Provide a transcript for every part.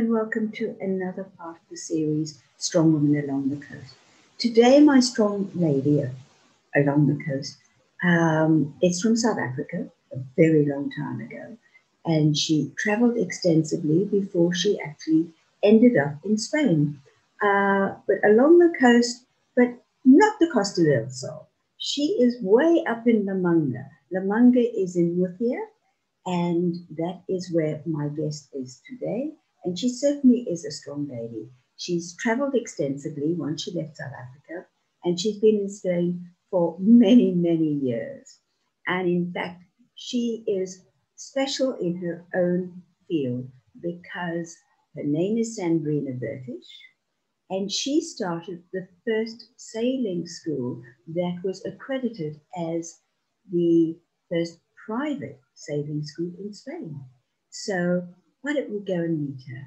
and welcome to another part of the series, Strong Women Along the Coast. Today, my strong lady along the coast is from South Africa, a very long time ago, and she traveled extensively before she actually ended up in Spain. But along the coast, but not the Costa del Sol. She is way up in La Manga. La Manga is in Murcia, and that is where my guest is today. And she certainly is a strong lady. She's traveled extensively once she left South Africa, and she's been in Spain for many, many years. And in fact, she is special in her own field because her name is Sandrina Bertish, and she started the first sailing school that was accredited as the first private sailing school in Spain. So why don't we go and meet her?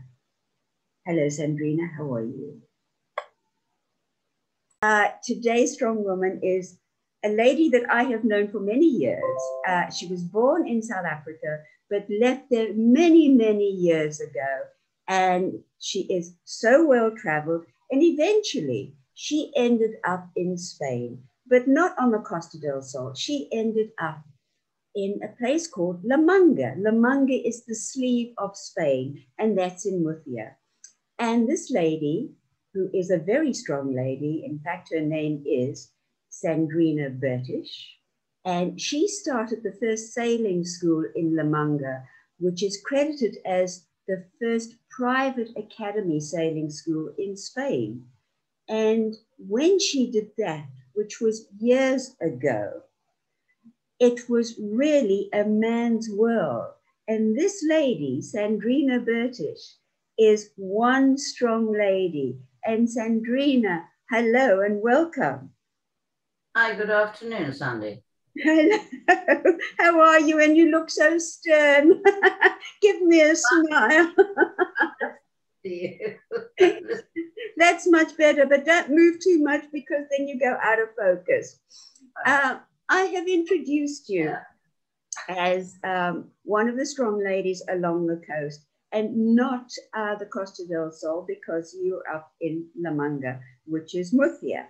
Hello, Sandrina, how are you? Today's strong woman is a lady that I have known for many years. She was born in South Africa, but left there many, many years ago. And she is so well traveled. And eventually she ended up in Spain, but not on the Costa del Sol. She ended up in a place called La Manga. La Manga is the sleeve of Spain, and that's in Murcia. And this lady, who is a very strong lady, in fact, her name is Sandrina Bertish, and she started the first sailing school in La Manga, which is credited as the first private academy sailing school in Spain. And when she did that, which was years ago, it was really a man's world. And this lady, Sandrina Bertish, is one strong lady. And Sandrina, hello and welcome. Hi, good afternoon, Sandy. Hello, how are you? And you look so stern. Give me a smile. That's much better, but don't move too much because then you go out of focus. I have introduced you as one of the strong ladies along the coast, and not the Costa del Sol, because you're up in La Manga, which is Murcia.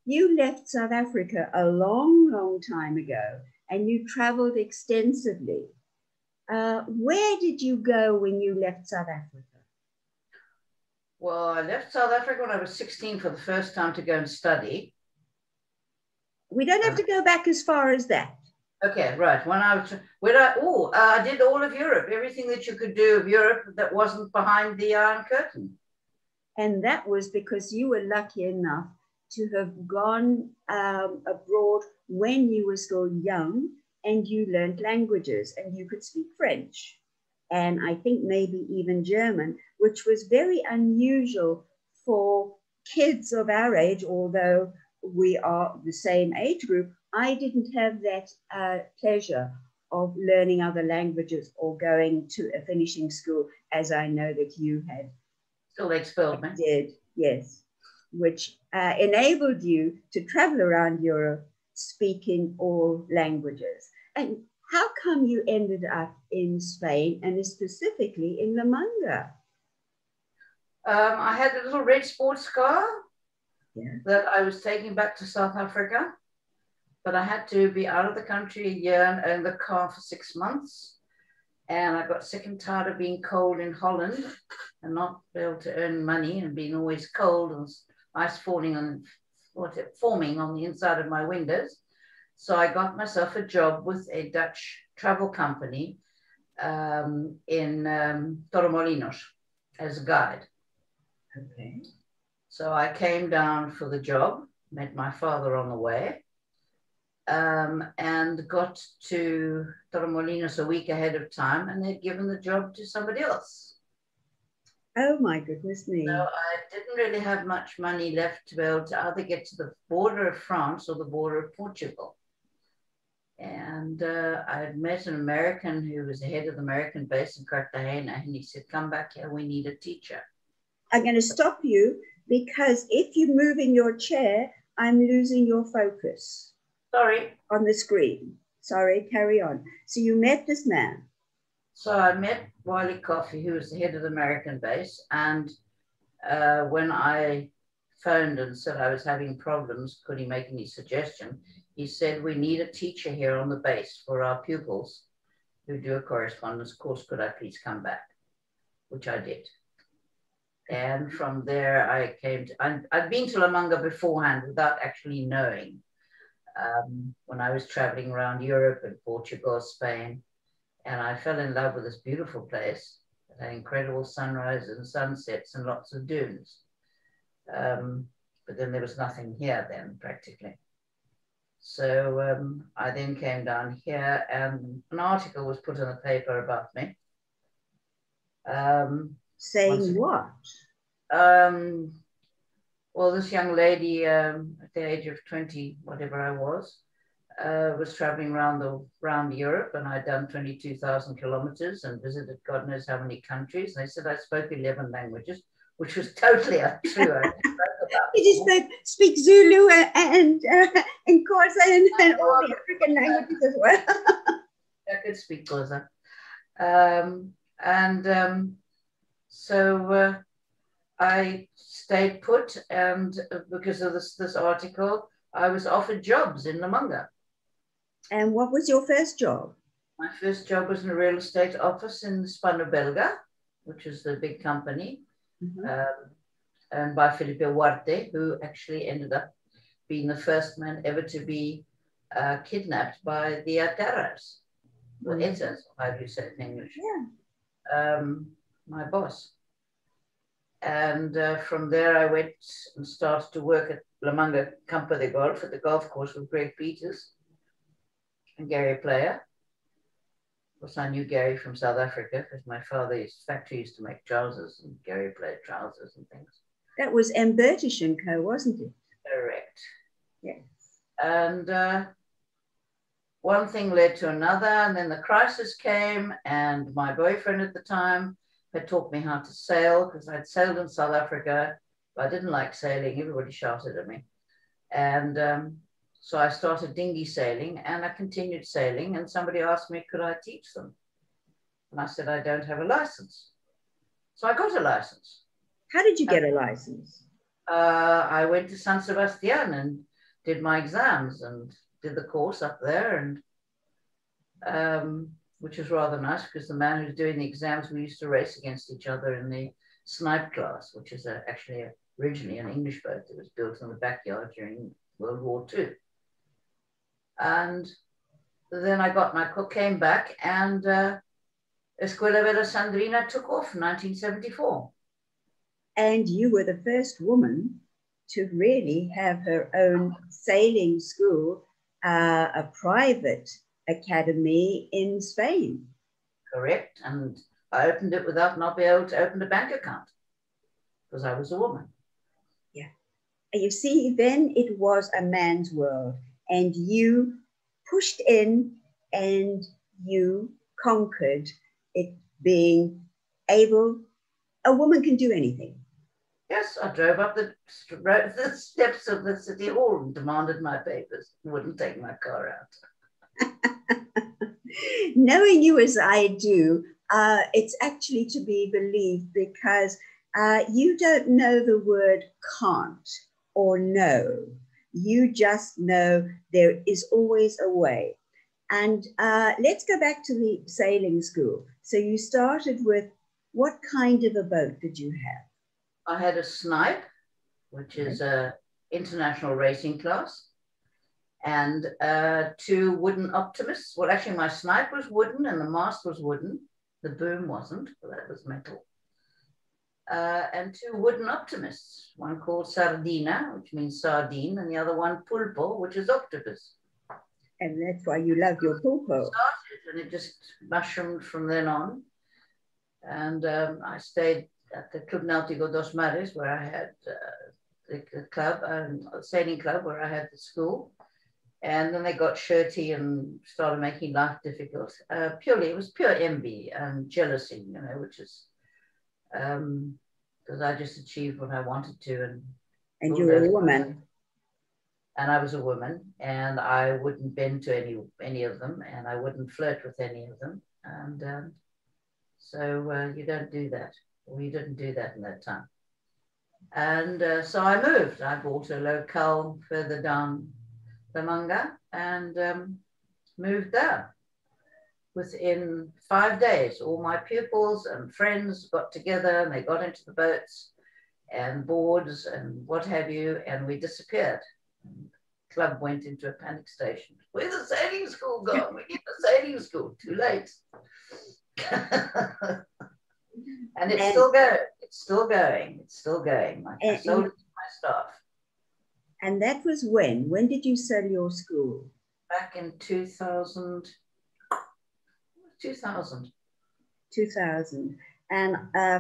You left South Africa a long, long time ago, and you traveled extensively. Where did you go when you left South Africa? Well, I left South Africa when I was 16 for the first time to go and study. We don't have to go back as far as that. Okay, right. I did all of Europe, everything that you could do of Europe that wasn't behind the Iron Curtain. And that was because you were lucky enough to have gone abroad when you were still young, and you learned languages and you could speak French, and I think maybe even German, which was very unusual for kids of our age, although we are the same age group. I didn't have that pleasure of learning other languages or going to a finishing school, as I know that you had. Still expelled me. Did, yes, which enabled you to travel around Europe speaking all languages. And how come you ended up in Spain, and specifically in La Manga? I had a little red sports car that I was taking back to South Africa, but I had to be out of the country a year and own the car for 6 months. And I got sick and tired of being cold in Holland and not be able to earn money and being always cold and ice forming on the inside of my windows. So I got myself a job with a Dutch travel company in Torremolinos as a guide. Okay. So I came down for the job, met my father on the way, and got to Torremolinos a week ahead of time, and they'd given the job to somebody else. Oh my goodness me. So I didn't really have much money left to be able to either get to the border of France or the border of Portugal. And I had met an American who was the head of the American base in Cartagena, and he said, come back here, we need a teacher. I'm going to stop you because if you move in your chair, I'm losing your focus. Sorry. On the screen. Sorry, carry on. So you met this man. So I met Wiley Coffey, who was the head of the American base, and when I phoned and said I was having problems, could he make any suggestion? He said, we need a teacher here on the base for our pupils who do a correspondence course. Could I please come back? Which I did. And from there, I came to, I'd been to La Manga beforehand without actually knowing. When I was traveling around Europe and Portugal, Spain, and I fell in love with this beautiful place. It had incredible sunrises and sunsets and lots of dunes. But then there was nothing here then, practically. So I then came down here, and an article was put in the paper about me. Saying what? Well, this young lady at the age of 20, whatever I was traveling around Europe, and I'd done 22,000 kilometers and visited God knows how many countries. And they said I spoke 11 languages, which was totally untrue. You just speak Zulu and Xhosa and all the African languages as well. I could speak Xhosa. So I stayed put, and because of this article, I was offered jobs in La Manga. And what was your first job? My first job was in a real estate office in Spano Belga, which is the big company, owned by Felipe Huarte, who actually ended up being the first man ever to be kidnapped by the Ataras, or Etas, how do you say it in English? Yeah. My boss. And from there, I went and started to work at La Manga Campo de Golf, at the golf course with Greg Peters and Gary Player. Of course, I knew Gary from South Africa because my father's factory used to make trousers, and Gary played trousers and things. That was Bertish and Co., wasn't it? Correct. Yes. And one thing led to another, and then the crisis came, and my boyfriend at the time had taught me how to sail, because I'd sailed in South Africa, but I didn't like sailing. Everybody shouted at me. And so I started dinghy sailing, and I continued sailing, and somebody asked me, could I teach them? And I said, I don't have a license. So I got a license. How did you get a license? I went to San Sebastian and did my exams and did the course up there, and which was rather nice, because the man who was doing the exams, we used to race against each other in the snipe class, which is actually originally an English boat that was built in the backyard during World War II. And then came back, and Escuela Vela Sandrina took off in 1974. And you were the first woman to really have her own sailing school, a private academy in Spain. Correct. And I opened it without not being able to open a bank account because I was a woman. Yeah. You see, then it was a man's world, and you pushed in and you conquered it, being able, a woman can do anything. Yes, I drove up the steps of the city hall and demanded my papers. Wouldn't take my car out. Knowing you as I do, it's actually to be believed, because you don't know the word can't or no. You just know there is always a way. And let's go back to the sailing school. So you started with, what kind of a boat did you have? I had a snipe, which is a international racing class, and 2 wooden optimists. Well, actually, my snipe was wooden and the mast was wooden. The boom wasn't, but that was metal. And 2 wooden optimists, one called Sardina, which means sardine, and the other one Pulpo, which is octopus. And that's why you love your Pulpo. Started, and it just mushroomed from then on. And I stayed at the Club Náutico dos Mares, where I had the club, sailing club, where I had the school. And then they got shirty and started making life difficult. It was pure envy and jealousy, you know, which is because I just achieved what I wanted to. And you were a woman. And I was a woman, and I wouldn't bend to any of them, and I wouldn't flirt with any of them. And So you don't do that. We didn't do that in that time. And so I moved. I bought a locale further down the Manga and moved there. Within 5 days, all my pupils and friends got together and they got into the boats and boards and what have you, and we disappeared. And the club went into a panic station. Where's the sailing school gone? We need the sailing school. Too late. And it's still going. It's still going. It's still going. I sold it to my staff. And that was when? When did you sell your school? Back in 2000. 2000. 2000. And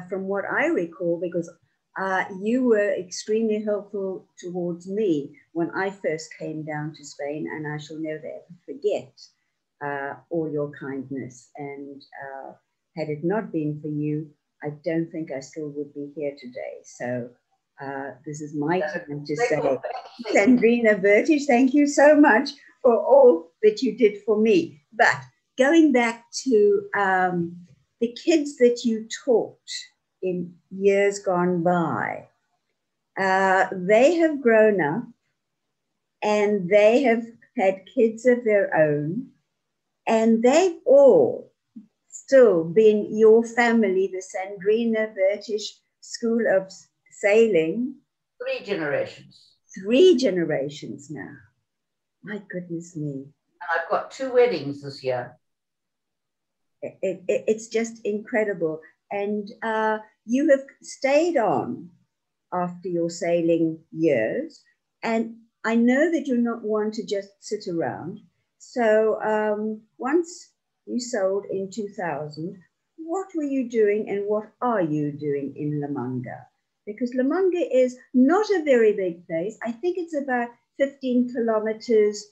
from what I recall, because you were extremely helpful towards me when I first came down to Spain, and I shall never ever forget all your kindness. And had it not been for you, I don't think I still would be here today. So this is my time to say, Sandrina Bertish, thank you so much for all that you did for me. But going back to the kids that you taught in years gone by, they have grown up and they have had kids of their own, and they've all still been your family, the Sandrina Bertish School of Sailing. 3 generations. 3 generations now. My goodness me. And I've got 2 weddings this year. It's just incredible. And you have stayed on after your sailing years. And I know that you're not one to just sit around. So once you sold in 2000, what were you doing and what are you doing in La Manga? Because La Manga is not a very big place. I think it's about 15 kilometers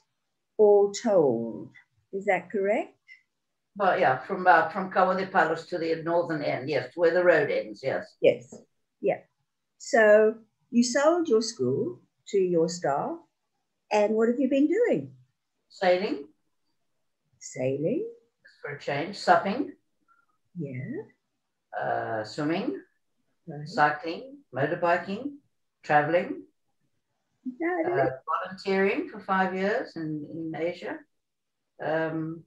all told. Is that correct? Well, yeah, from Cabo de Palos to the northern end, yes, where the road ends, yes. Yes, yeah. So you sold your school to your staff, and what have you been doing? Sailing. Sailing. For a change, supping. Yeah. Swimming, right. Cycling, motorbiking, traveling, volunteering for 5 years in Asia. And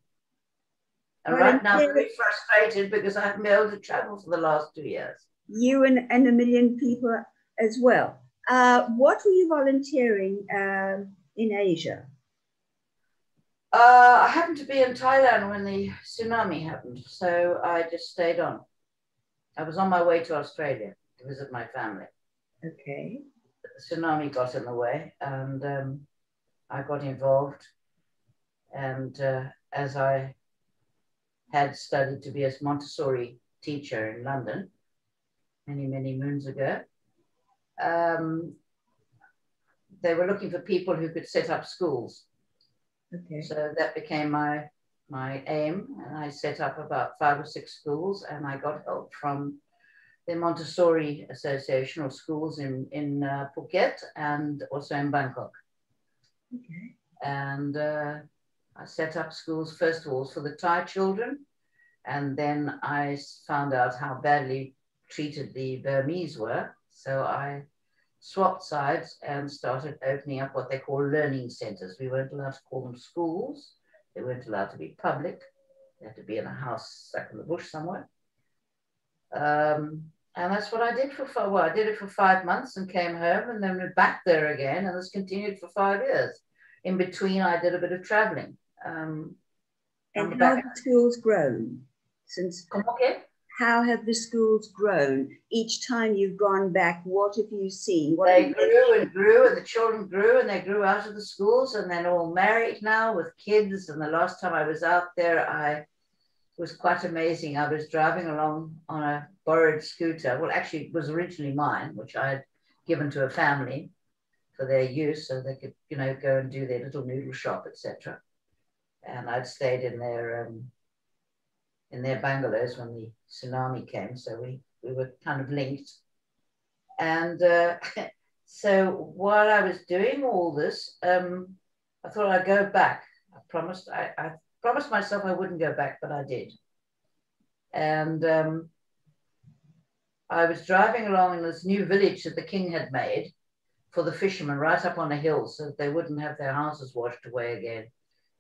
right now I'm very frustrated because I haven't been able to travel for the last 2 years. You and 1 million people as well. What were you volunteering in Asia? I happened to be in Thailand when the tsunami happened, so I just stayed on. I was on my way to Australia to visit my family. Okay. But the tsunami got in the way, and I got involved. And as I had studied to be a Montessori teacher in London many, many moons ago, they were looking for people who could set up schools. Okay. So that became my aim, and I set up about 5 or 6 schools, and I got help from the Montessori Association or schools in Phuket and also in Bangkok. Okay. And I set up schools, first of all, for the Thai children, and then I found out how badly treated the Burmese were, so I swapped sides and started opening up what they call learning centers. We weren't allowed to call them schools. They weren't allowed to be public. They had to be in a house stuck in the bush somewhere. And that's what I did I did it for 5 months and came home and then went back there again, and this continued for 5 years. In between, I did a bit of traveling. And how have the schools grown since? Okay. How have the schools grown? Each time you've gone back, what have you seen? They grew and grew, and the children grew, and they grew out of the schools, and they're all married now with kids. And the last time I was out there, it was quite amazing. I was driving along on a borrowed scooter. Well, actually, it was originally mine, which I had given to a family for their use, so they could, go and do their little noodle shop, etc. And I'd stayed in their bungalows when the tsunami came, so we were kind of linked. And so while I was doing all this, I thought I'd go back. I promised myself I wouldn't go back, but I did. And I was driving along in this new village that the king had made for the fishermen right up on a hill so that they wouldn't have their houses washed away again,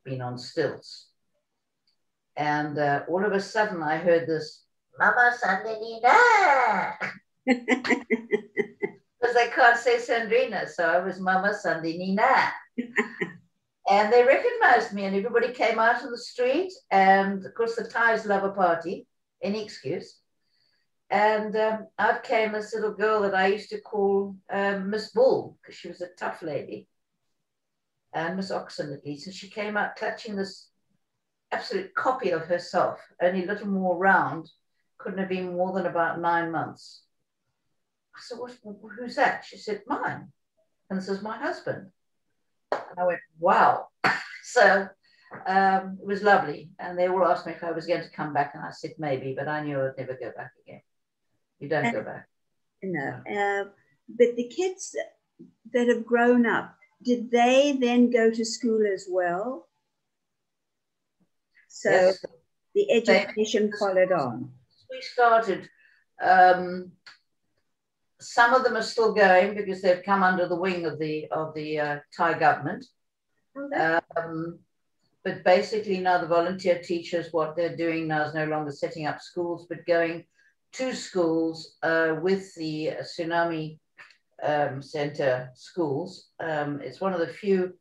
being on stilts. And all of a sudden I heard this, Mama Sandrina. Because they can't say Sandrina, so I was Mama Sandrina. And they recognized me, and everybody came out in the street. And of course, the Thais love a party, any excuse. And out came this little girl that I used to call Miss Bull, because she was a tough lady, and Miss Oxen at least. And she came out clutching this absolute copy of herself, only a little more round, couldn't have been more than about 9 months. I said, who's that? She said, mine. And this is my husband. And I went, wow. So it was lovely. And they all asked me if I was going to come back. And I said, maybe, but I knew I'd never go back again. You don't go back. No. But the kids that have grown up, did they then go to school as well? So yes, the education followed on. We started. Some of them are still going because they've come under the wing of the Thai government. Okay. But basically now the volunteer teachers, what they're doing now is no longer setting up schools, but going to schools with the tsunami center schools. It's one of the few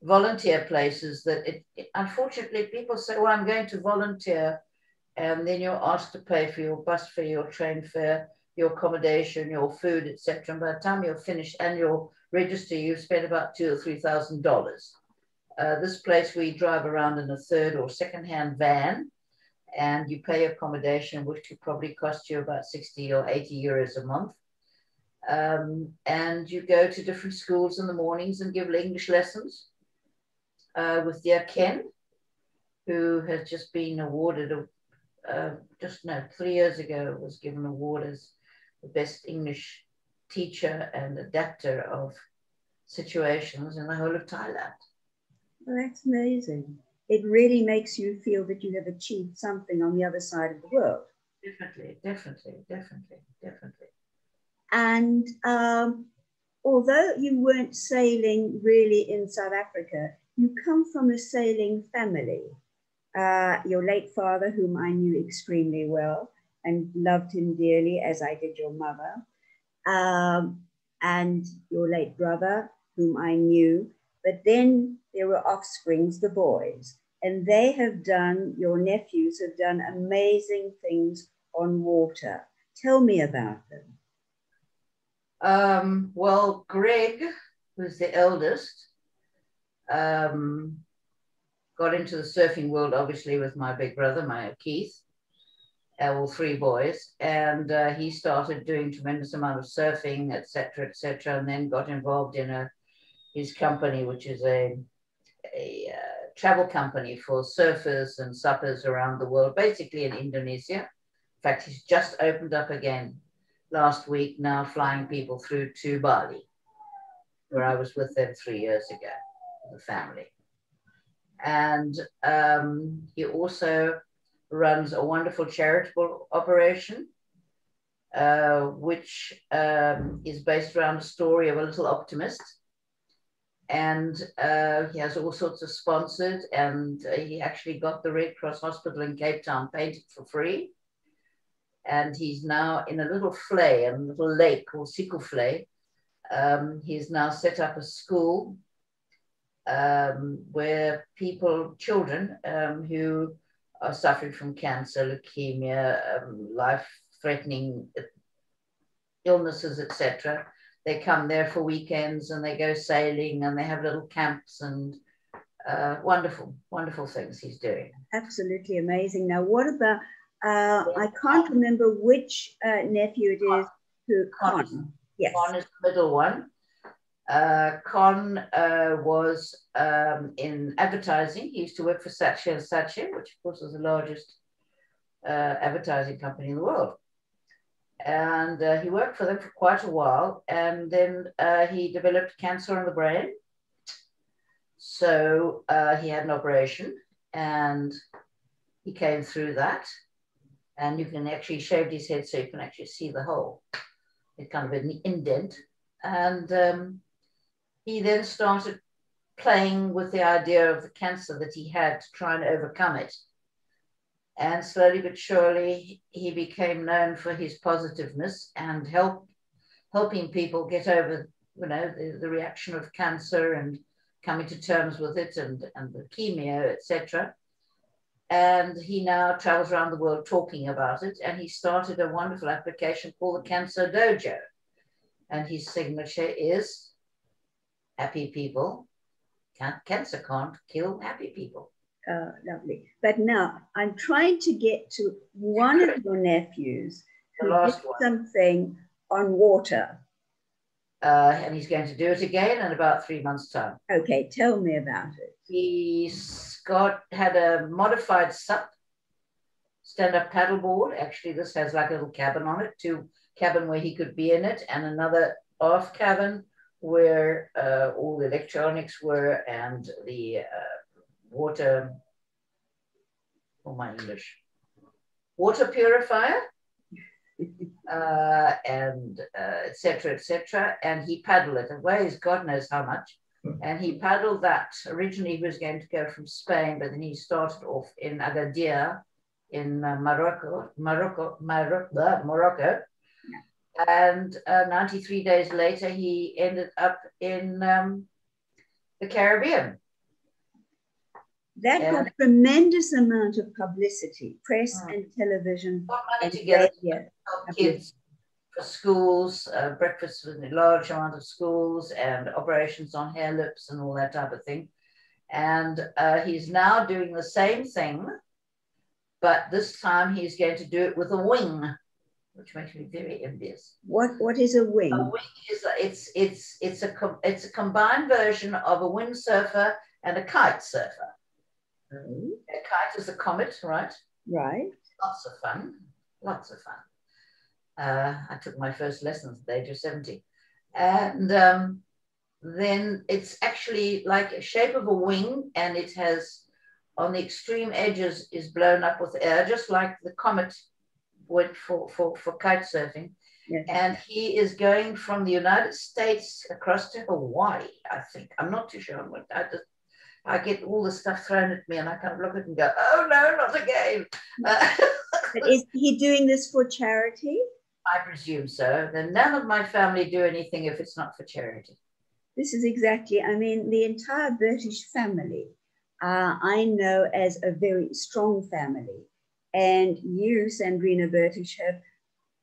volunteer places that unfortunately people say, well, I'm going to volunteer, and then you're asked to pay for your bus fare, your train fare, your accommodation, your food, etc. And by the time you're finished and you'll register, you've spent about $2,000 or $3,000. This place we drive around in a third or second-hand van, and you pay accommodation, which could probably cost you about 60 or 80 euros a month. And you go to different schools in the mornings and give English lessons with dear Ken, who has just been awarded, 3 years ago, was given an award as the best English teacher and adapter of situations in the whole of Thailand. Well, that's amazing. It really makes you feel that you have achieved something on the other side of the world. Definitely. And although you weren't sailing really in South Africa, you come from a sailing family. Your late father, whom I knew extremely well and loved him dearly, as I did your mother, and your late brother, whom I knew. But then there were offsprings, the boys, and they have done, your nephews have done amazing things on water. Tell me about them. Well, Greg, who's the eldest, got into the surfing world, obviously, with my big brother, my Keith, all 3 boys. And he started doing tremendous amount of surfing, etc., and then got involved in his company, which is a travel company for surfers and suppers around the world, basically in Indonesia. In fact, he's just opened up again last week, now flying people through to Bali, where I was with them 3 years ago, the family. And he also runs a wonderful charitable operation, which is based around a story of a little optimist. And he has all sorts of sponsors, and he actually got the Red Cross Hospital in Cape Town painted for free. And he's now in a little flay, a little lake called Sikuflay. He's now set up a school where children who are suffering from cancer, leukemia, life-threatening illnesses, etc., they come there for weekends and they go sailing and they have little camps and wonderful things he's doing. Absolutely amazing. Now, what about, I can't remember which nephew it is who, Con. Yes. Con is the middle one. Con was in advertising. He used to work for Saatchi & Saatchi, which of course is the largest advertising company in the world. And he worked for them for quite a while, and then he developed cancer on the brain. So he had an operation, and he came through that. and you can actually shave his head so you can actually see the hole. It's kind of an indent. And he then started playing with the idea of the cancer that he had to try and overcome it. And slowly but surely, he became known for his positiveness and helping people get over, the reaction of cancer and coming to terms with it and leukemia, etc. And he now travels around the world talking about it. And he started a wonderful application called the Cancer Dojo. And his signature is happy people. Cancer can't kill happy people. Lovely. But now I'm trying to get to one of your nephews who did something on water. And he's going to do it again in about 3 months' time. Okay, tell me about it. He's had a modified SUP, stand-up paddleboard. Actually, this has like a little cabin on it, 2 cabin where he could be in it, and another off cabin where all the electronics were, and the water, water purifier, and etc., etc. And he paddled it. It weighs God knows how much. And he paddled that. Originally, he was going to go from Spain, but then he started off in Agadir in Morocco. And 93 days later, he ended up in the Caribbean. That got a tremendous amount of publicity, press and television. Got money together to help kids for schools, breakfast with a large amount of schools, and operations on hair lips and all that type of thing. And he's now doing the same thing, but this time he's going to do it with a wing, which makes me very envious. What is a wing? A wing is it's a combined version of a windsurfer and a kite surfer. Oh. A kite is a comet, right? Right. Lots of fun. Lots of fun. I took my first lessons at the age of 70. And then it's actually like a shape of a wing, and it has, on the extreme edges, is blown up with air, just like the comet went for kite surfing. Yes. And he is going from the United States across to Hawaii, I think. I'm not too sure. I get all the stuff thrown at me, and I kind of look at it and go, oh, no, not again. But is he doing this for charity? I presume so. Then none of my family do anything if it's not for charity. This is exactly, I mean, the entire Bertish family, I know as a very strong family. And you, Sandrina Bertish, have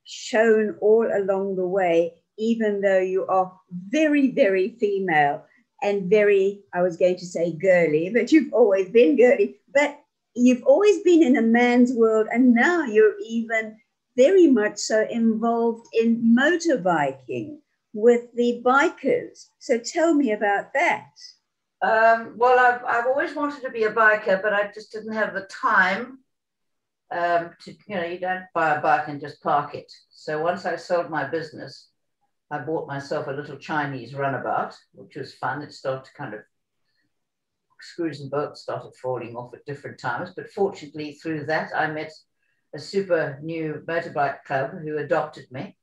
shown all along the way, even though you are very, very female and very, I was going to say girly, but you've always been girly, but you've always been in a man's world, and now you're even very much so involved in motorbiking with the bikers. So tell me about that. Well, I've always wanted to be a biker, but I just didn't have the time you don't buy a bike and just park it. So once I sold my business, I bought myself a little Chinese runabout, which was fun. It started to kind of, screws and bolts started falling off at different times. But fortunately, through that, I met a super new motorbike club who adopted me,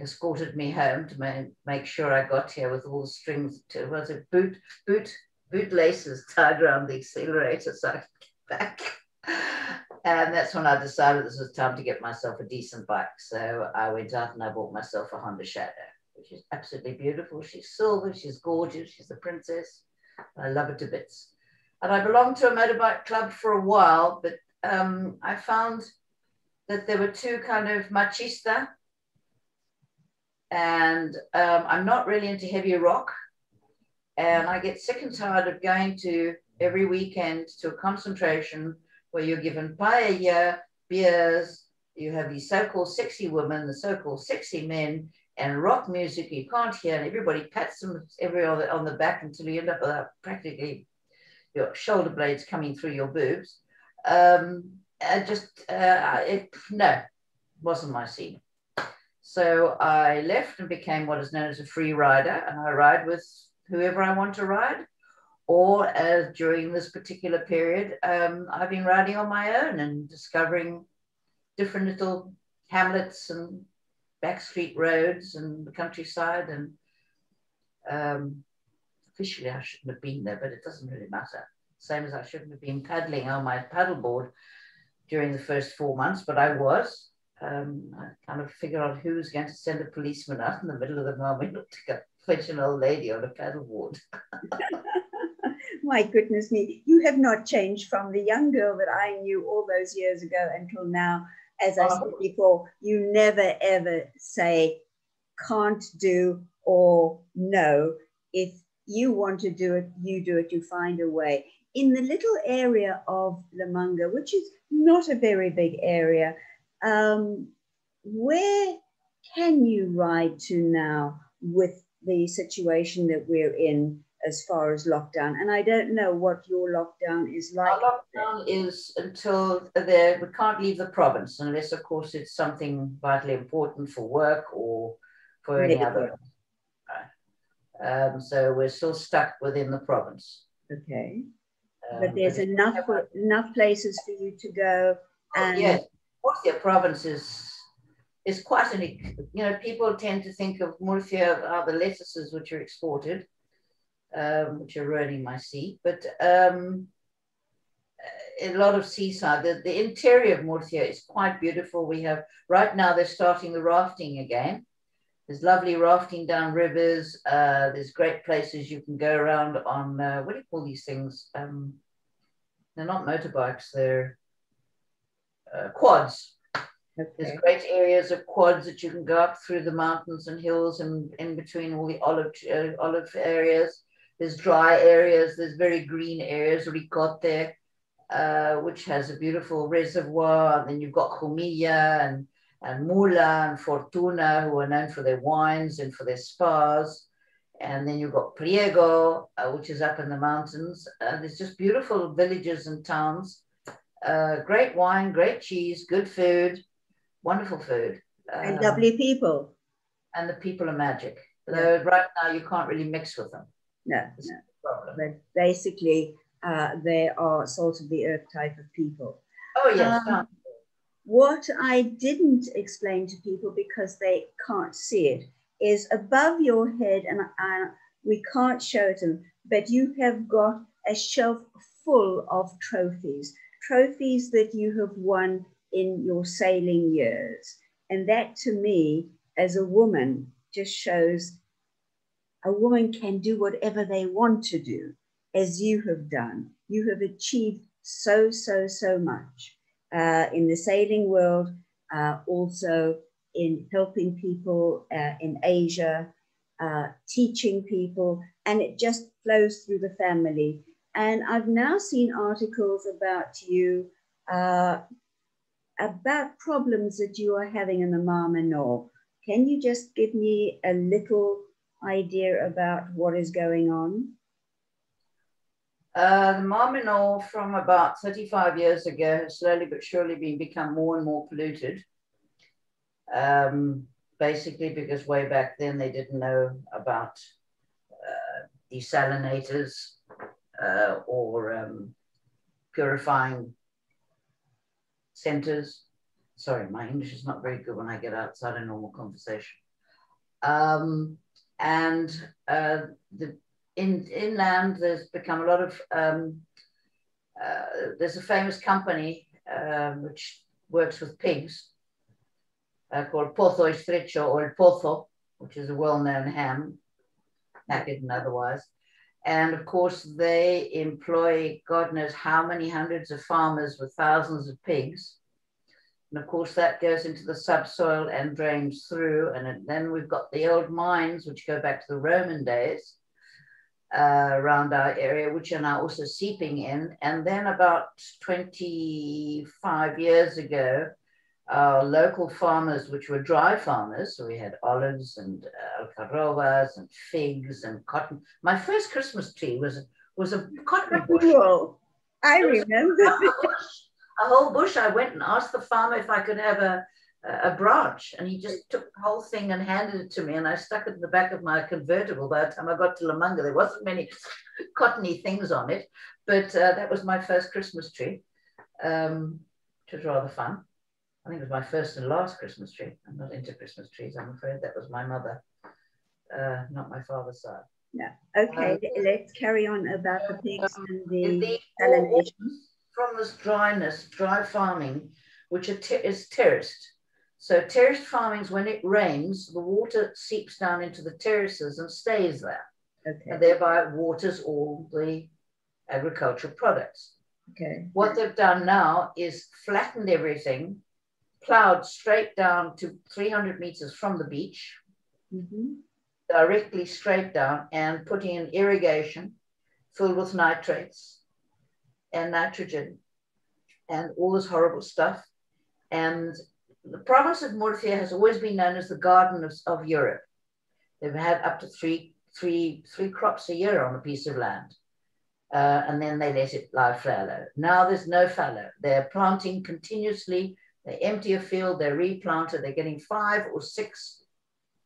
escorted me home to make sure I got here with all the strings, boot laces tied around the accelerator so I could get back. And that's when I decided this was time to get myself a decent bike. So I went out and I bought myself a Honda Shadow, which is absolutely beautiful. She's silver, she's gorgeous, she's a princess. I love her to bits. And I belonged to a motorbike club for a while, but I found that there were two kind of machista, and I'm not really into heavy rock. And I get sick and tired of going to every weekend to a concentration where you're given paella, beers, you have these so-called sexy women, the so-called sexy men, and rock music you can't hear, and everybody pats them on the back until you end up with practically your shoulder blades coming through your boobs. It wasn't my scene. So I left and became what is known as a free rider, and I ride with whoever I want to ride. Or as during this particular period, I've been riding on my own and discovering different little hamlets and backstreet roads and the countryside. And officially I shouldn't have been there, but it doesn't really matter. Same as I shouldn't have been paddling on my paddleboard during the first 4 months, but I was. I kind of figured out who was going to send a policeman out in the middle of the moment to go fetch an old lady on a paddleboard. My goodness me, you have not changed from the young girl that I knew all those years ago until now. As I said before, you never ever say can't do or no. If you want to do it, you do it, you find a way. In the little area of Lomanga, which is not a very big area, where can you ride to now with the situation that we're in as far as lockdown? And I don't know what your lockdown is like. Our lockdown is until we can't leave the province unless, of course, it's something vitally important for work or for any other. So we're still stuck within the province. Okay. But there's enough places for you to go. And yes, Murcia province is quite an, you know, people tend to think of Murcia are the lettuces which are exported, which are ruining my sea, but a lot of seaside. The interior of Murcia is quite beautiful. We have, right now they're starting the rafting again. There's lovely rafting down rivers. There's great places you can go around on, what do you call these things? They're not motorbikes, they're quads. Okay. There's great areas of quads that you can go up through the mountains and hills and in between all the olive areas. There's dry areas, there's very green areas, Ricote, which has a beautiful reservoir. And then you've got Jumilla and Mula and Fortuna, who are known for their wines and for their spas. And then you've got Priego, which is up in the mountains. There's just beautiful villages and towns. Great wine, great cheese, good food, wonderful food. And lovely people. And the people are magic. Though right now you can't really mix with them. No. But basically, they are salt of the earth type of people. Oh, yes. What I didn't explain to people because they can't see it is above your head, and we can't show them, but you have got a shelf full of trophies that you have won in your sailing years. And that to me, as a woman, just shows a woman can do whatever they want to do, as you have done. You have achieved so much. In the sailing world, also in helping people in Asia, teaching people, and it just flows through the family. And I've now seen articles about you, about problems that you are having in the Marmenor. Can you just give me a little idea about what is going on? The Marmenor from about 35 years ago has slowly but surely become more and more polluted. Basically because way back then they didn't know about desalinators or purifying centers. Sorry, my English is not very good when I get outside a normal conversation. Inland, there's become a lot of, there's a famous company which works with pigs called Pozo Estrecho, or El Pozo, which is a well-known ham, knackered and otherwise. And of course, they employ God knows how many hundreds of farmers with thousands of pigs. And of course, that goes into the subsoil and drains through. And then we've got the old mines, which go back to the Roman days, around our area, which are now also seeping in. And then about 25 years ago, our local farmers, which were dry farmers, so we had olives and algarrobas and figs and cotton. My first Christmas tree was a cotton bush. Cool. I remember. A whole bush. I went and asked the farmer if I could have a branch, and he just took the whole thing and handed it to me, and I stuck it in the back of my convertible. By the time I got to Lomanga, there wasn't many cottony things on it, but that was my first Christmas tree, which was rather fun. I think it was my first and last Christmas tree. I'm not into Christmas trees, I'm afraid. That was my mother, not my father's side. Yeah. Okay, let's carry on about the pigs and the salination. From this dry farming, which is terraced. So terraced farmings, when it rains, the water seeps down into the terraces and stays there. Okay. And thereby waters all the agricultural products. Okay. What they've done now is flattened everything, plowed straight down to 300 meters from the beach, directly straight down, and putting in irrigation filled with nitrates and nitrogen and all this horrible stuff. And the province of Murcia has always been known as the garden of Europe. They've had up to three crops a year on a piece of land. And then they let it lie fallow. Now there's no fallow. They're planting continuously. They empty a field, they replant it. They're getting 5 or 6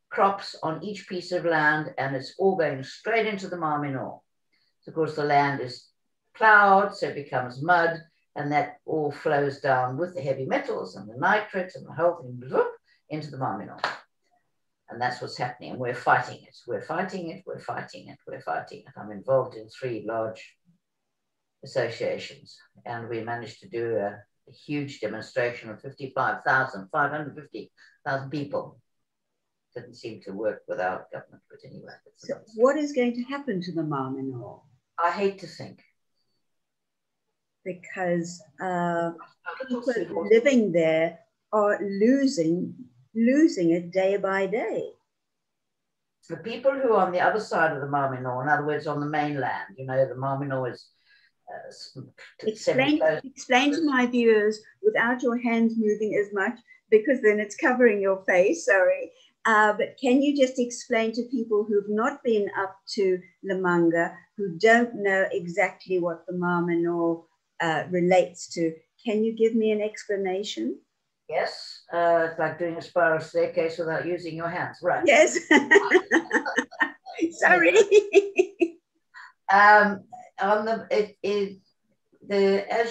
crops on each piece of land, and it's all going straight into the Mar Menor. So of course the land is plowed, so it becomes mud, and that all flows down with the heavy metals and the nitrates and the whole thing into the Mar Menor. And that's what's happening. And we're fighting it. We're fighting it. We're fighting it. We're fighting it. I'm involved in 3 large associations. And we managed to do a huge demonstration of 550,000 people. Didn't seem to work without government, but anyway. So what is going to happen to the Mar Menor? I hate to think. Because people living there are losing it day by day. The people who are on the other side of the Mar Menor, in other words, on the mainland, you know, the Mar Menor is... explain to my viewers without your hands moving as much, because then it's covering your face, sorry. But can you just explain to people who've not been up to La Manga, who don't know exactly what the Mar Menor relates to, can you give me an explanation? Yes, it's like doing a spiral staircase without using your hands, right? Yes. Sorry. As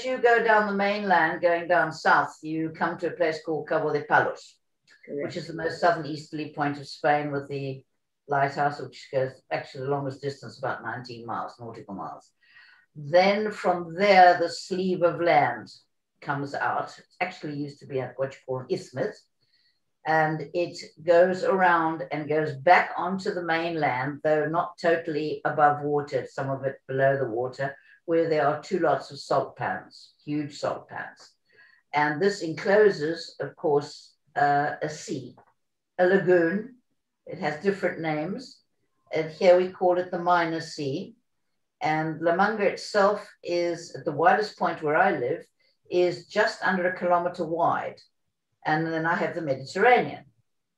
you go down the mainland, going down south, you come to a place called Cabo de Palos, which is the most southern easterly point of Spain, with the lighthouse, which goes actually the longest distance, about 19 miles, nautical miles. Then from there, the sleeve of land comes out. It actually used to be what you call an isthmus, and it goes around and goes back onto the mainland, though not totally above water, some of it below the water, where there are 2 lots of salt pans, huge salt pans. And this encloses, of course, a sea, a lagoon. It has different names. And here we call it the Minor Sea. And La Manga itself is, at the widest point where I live, is just under 1 kilometer wide. And then I have the Mediterranean.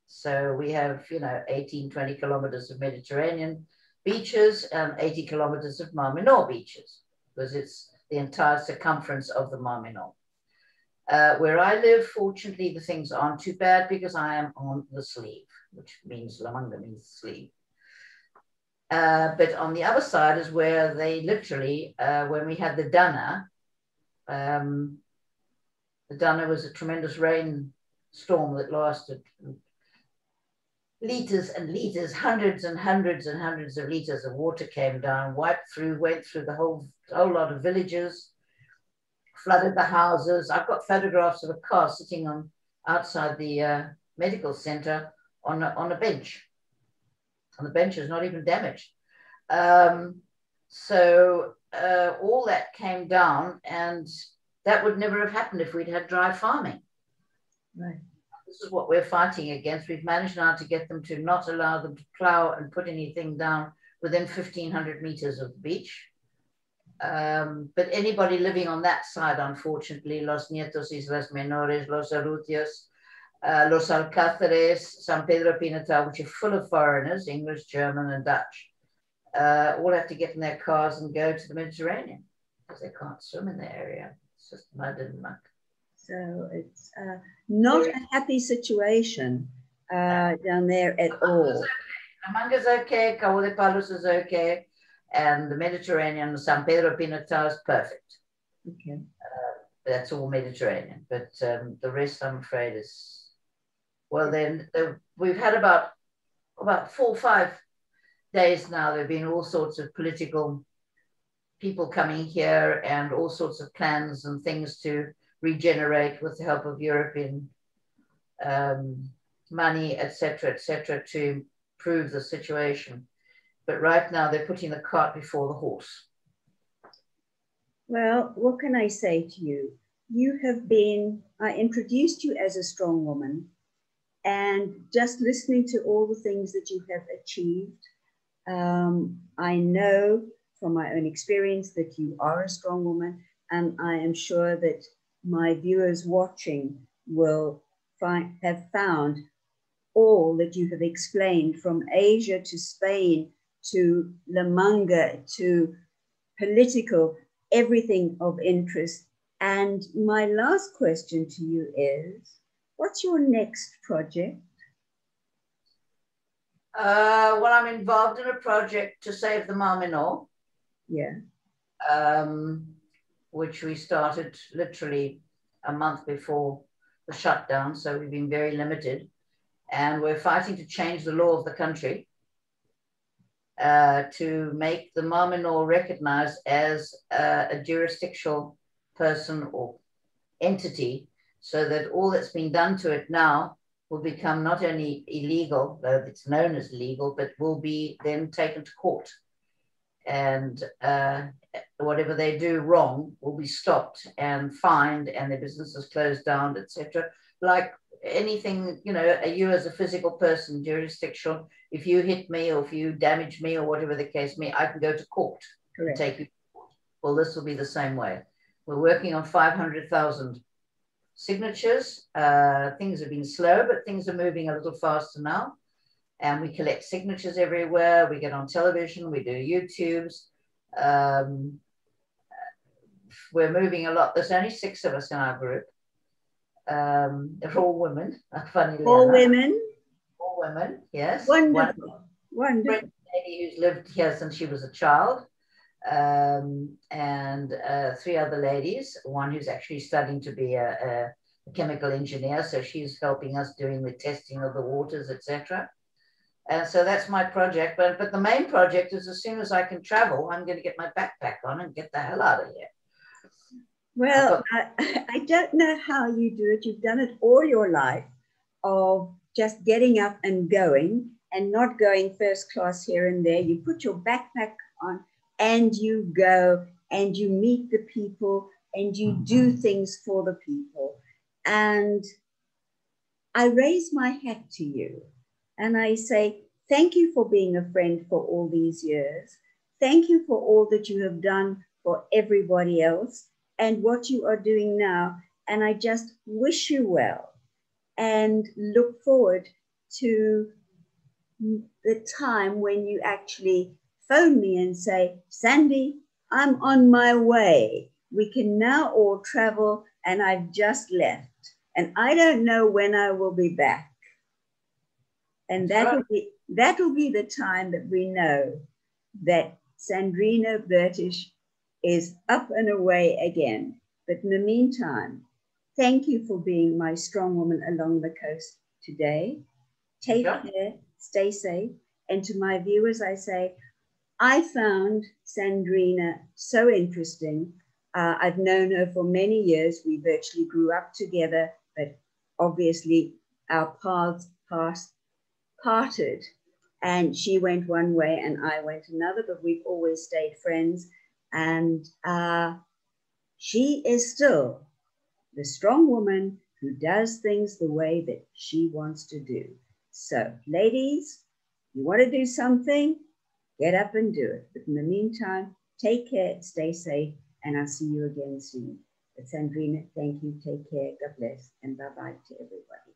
So we have, 18, 20 kilometers of Mediterranean beaches and 80 kilometers of Mar Menor beaches, because it's the entire circumference of the Mar Menor. Where I live, fortunately, the things aren't too bad, because I am on the sleeve, which means La Manga means sleeve. But on the other side is where they literally, when we had the Dana was a tremendous rainstorm that lasted liters and liters, hundreds and hundreds and hundreds of liters of water came down, went through the whole lot of villages, flooded the houses. I've got photographs of a car sitting outside the medical center on a bench. And the bench is not even damaged. So all that came down, and that would never have happened if we'd had dry farming. Right. This is what we're fighting against. We've managed now to get them to not allow them to plow and put anything down within 1,500 meters of the beach. But anybody living on that side, unfortunately, Los Nietos, Islas Menores, Los Arrutios, Los Alcázares, San Pedro Pinatar, which are full of foreigners, English, German, and Dutch, all have to get in their cars and go to the Mediterranean, because they can't swim in the area. It's just mud and muck. So it's not a happy situation down there at all. La Manga is okay, Cabo de Palos is okay, and the Mediterranean, San Pedro Pinatar is perfect. Okay. That's all Mediterranean. But the rest, I'm afraid, is, well, then we've had about 4 or 5 days now. There have been all sorts of political people coming here and all sorts of plans and things to regenerate with the help of European money, etc., to improve the situation. But right now they're putting the cart before the horse. Well, what can I say to you? You have been, I introduced you as a strong woman, and just listening to all the things that you have achieved, I know from my own experience that you are a strong woman, and I am sure that my viewers watching will have found all that you have explained, from Asia to Spain to La Manga to political, everything of interest. And my last question to you is, what's your next project? Well, I'm involved in a project to save the Marminor. Yeah. Which we started literally a month before the shutdown. So we've been very limited. And we're fighting to change the law of the country to make the Marminor recognized as a jurisdictional person or entity, so that all that's been done to it now will become not only illegal, though it's known as legal, but will be then taken to court. And whatever they do wrong will be stopped and fined, and their businesses closed down, etc. Like anything, you know, you as a physical person, jurisdictional, if you hit me or if you damage me or whatever the case may be, I can go to court. Correct. And take you to court. Well, this will be the same way. We're working on 500,000 signatures. Things have been slow, but things are moving a little faster now. And we collect signatures everywhere. We get on television. We do YouTubes. We're moving a lot. There's only 6 of us in our group. They're all women. Funnily all enough. women? All women, yes. Wonderful. Wonderful. One lady who's lived here since she was a child. And 3 other ladies. One who's actually studying to be a chemical engineer. So she's helping us doing the testing of the waters, etc. And so that's my project. But the main project is, as soon as I can travel, I'm going to get my backpack on and get the hell out of here. Well, I don't know how you do it. You've done it all your life, of just getting up and going and not going first class here and there. You put your backpack on and you go and you meet the people and you do things for the people. And I raise my hat to you. And I say, thank you for being a friend for all these years. Thank you for all that you have done for everybody else and what you are doing now. And I just wish you well and look forward to the time when you actually phone me and say, Sandy, I'm on my way. We can now all travel and I've just left. And I don't know when I will be back. And that will be the time that we know that Sandrina Bertish is up and away again. But in the meantime, thank you for being my strong woman along the coast today. Take care, stay safe. And to my viewers, I say, I found Sandrina so interesting. I've known her for many years. We virtually grew up together, but obviously our paths parted, and she went one way and I went another, but we've always stayed friends. And she is still the strong woman who does things the way that she wants to do. So ladies, you want to do something, get up and do it. But in the meantime, take care, stay safe, and I'll see you again soon. But Sandrina, thank you, take care, God bless, and bye-bye to everybody.